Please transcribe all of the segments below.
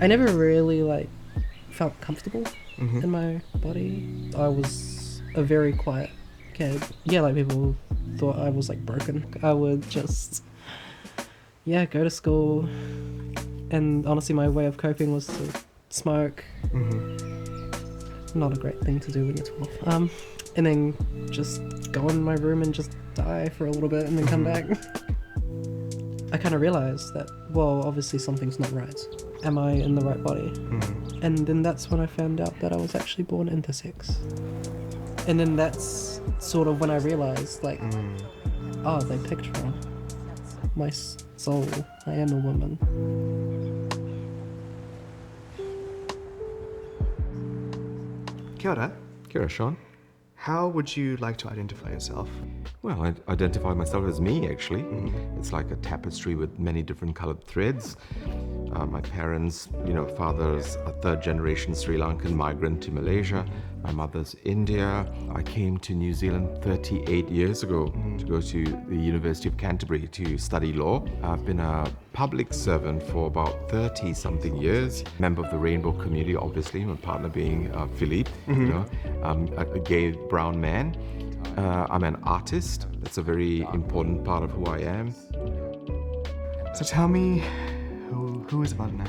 I never really like felt comfortable in my body. I was a very quiet kid. Yeah, like people thought I was like broken. I would just, yeah, go to school, and honestly my way of coping was to smoke. Not a great thing to do when you're 12. And then just go in my room and just die for a little bit and then come back. I kind of realised that, well, obviously something's not right. Am I in the right body? And then that's when I found out that I was actually born intersex. And then that's sort of when I realised, like, oh, they picked wrong. My soul, I am a woman. Kia ora. Kia ora, Shawn. How would you like to identify yourself? Well, I identify myself as me, actually. It's like a tapestry with many different colored threads. My parents, father's a third-generation Sri Lankan migrant to Malaysia. My mother's India. I came to New Zealand 38 years ago to go to the University of Canterbury to study law. I've been a public servant for about 30-something years. Member of the rainbow community, obviously, my partner being Philippe, a gay brown man. I'm an artist. That's a very important part of who I am. So tell me, who is Warna?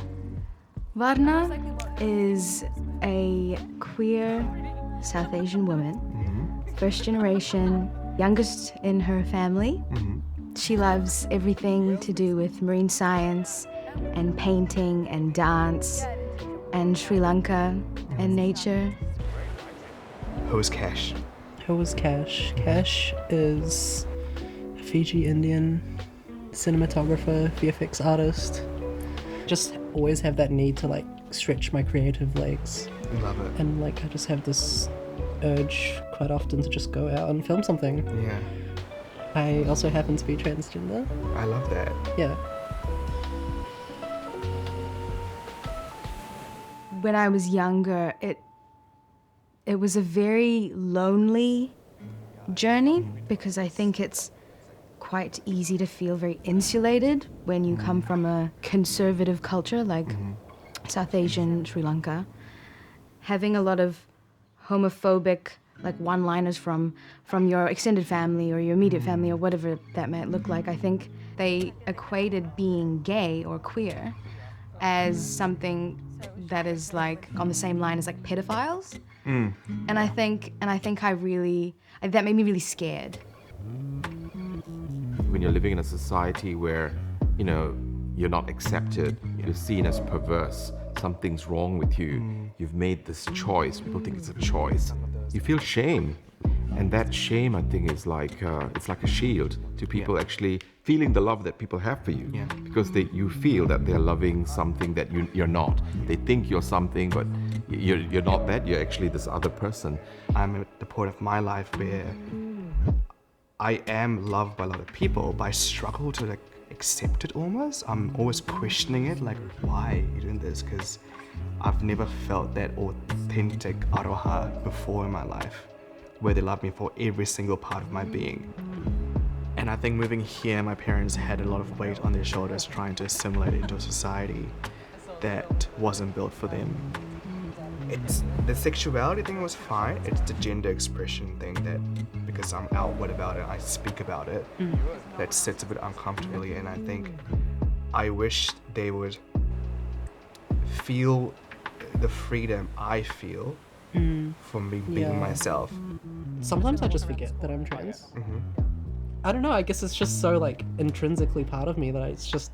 Warna is a queer South Asian woman, first generation, youngest in her family. She loves everything to do with marine science and painting and dance and Sri Lanka and nature. Who is Kash? Who is Kash? Kash is a Fiji Indian cinematographer, VFX artist. Just always have that need to like stretch my creative legs. Love it. And like I just have this urge quite often to just go out and film something. Yeah. I also happen to be transgender. I love that. Yeah. When I was younger, it was a very lonely journey because I think it's quite easy to feel very insulated when you come from a conservative culture like South Asian Sri Lanka. Having a lot of homophobic like one-liners from your extended family or your immediate family or whatever that might look like, I think they equated being gay or queer as something that is like on the same line as like pedophiles. And I think that made me really scared. When you're living in a society where, you're not accepted, you're seen as perverse, something's wrong with you, you've made this choice, people think it's a choice, you feel shame. And that shame, I think, is like, it's like a shield to people actually feeling the love that people have for you. Yeah. Because you feel that they're loving something that you're not. They think you're something, but you're not that, you're actually this other person. I'm at the point of my life where I am loved by a lot of people, but I struggle to like accept it almost. I'm always questioning it, like, why are you doing this? Because I've never felt that authentic aroha before in my life, where they love me for every single part of my being. And I think moving here, my parents had a lot of weight on their shoulders trying to assimilate into a society that wasn't built for them. The sexuality thing was fine. It's the gender expression thing that, because I'm outward about it, I speak about it, that sits a bit uncomfortably. And I think I wish they would feel the freedom I feel from me being myself. Sometimes I just forget that I'm trans. I don't know, I guess it's just so like intrinsically part of me that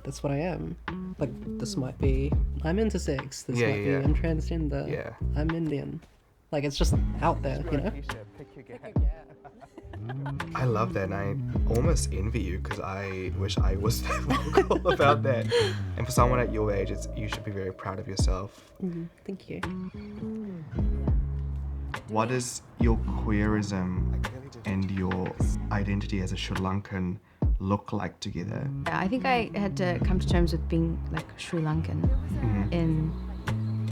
that's what I am. Like, this might be, I'm intersex, this might be, I'm transgender, I'm Indian. Like, it's just out there, I love that, and I almost envy you because I wish I was that vocal about that. And for someone at your age, you should be very proud of yourself. Thank you. What does your queerism and your identity as a Sri Lankan look like together? I think I had to come to terms with being like Sri Lankan in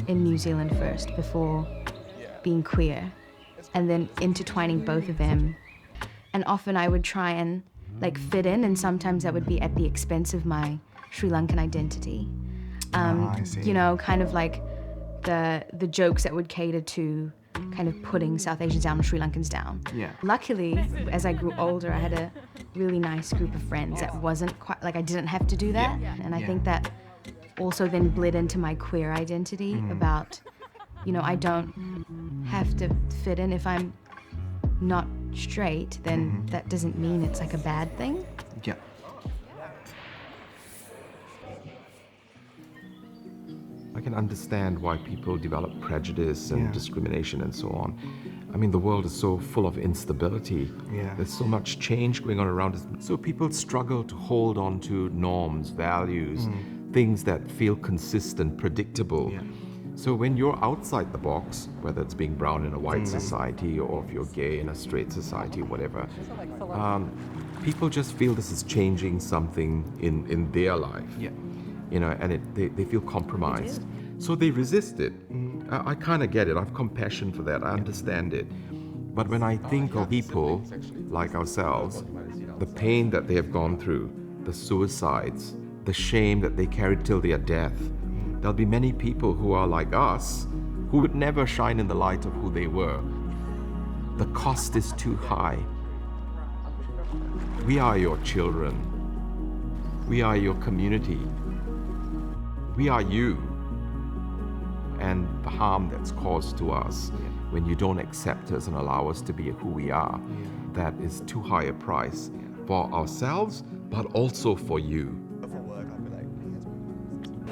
New Zealand first before being queer, and then intertwining both of them. And often I would try and like fit in, and sometimes that would be at the expense of my Sri Lankan identity. I see. You know, kind of like the jokes that would cater to kind of putting South Asians down or Sri Lankans down. Yeah. Luckily, as I grew older, I had a really nice group of friends that wasn't quite, like I didn't have to do that. And I think that also then bled into my queer identity about, you know, I don't have to fit in. If I'm not straight, then that doesn't mean it's like a bad thing. Yeah. I can understand why people develop prejudice and discrimination and so on. I mean, the world is so full of instability. Yeah. There's so much change going on around us. So people struggle to hold on to norms, values, things that feel consistent, predictable. Yeah. So when you're outside the box, whether it's being brown in a white society or if you're gay in a straight society or whatever, people just feel this is changing something in their life. Yeah. You know, and they feel compromised. So they resist it. I kind of get it. I have compassion for that. I understand it. But when I think of people like ourselves, the pain that they have gone through, the suicides, the shame that they carried till their death, there'll be many people who are like us who would never shine in the light of who they were. The cost is too high. We are your children. We are your community. We are you. And the harm that's caused to us when you don't accept us and allow us to be who we are, that is too high a price for ourselves, but also for you.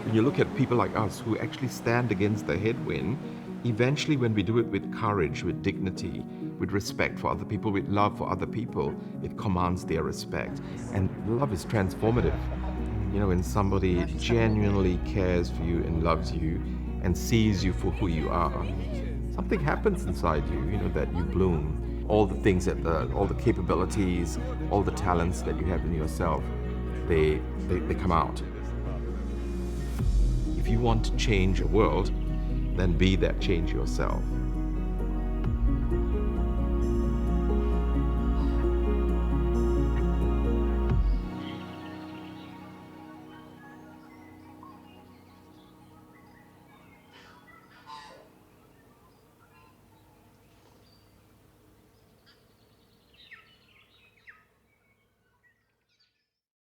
When you look at people like us who actually stand against the headwind, eventually when we do it with courage, with dignity, with respect for other people, with love for other people, it commands their respect. And love is transformative. You know, when somebody genuinely cares for you and loves you and sees you for who you are, something happens inside you, you know, that you bloom. All the things that all the capabilities, all the talents that you have in yourself, they come out. If you want to change a world, then be that change yourself.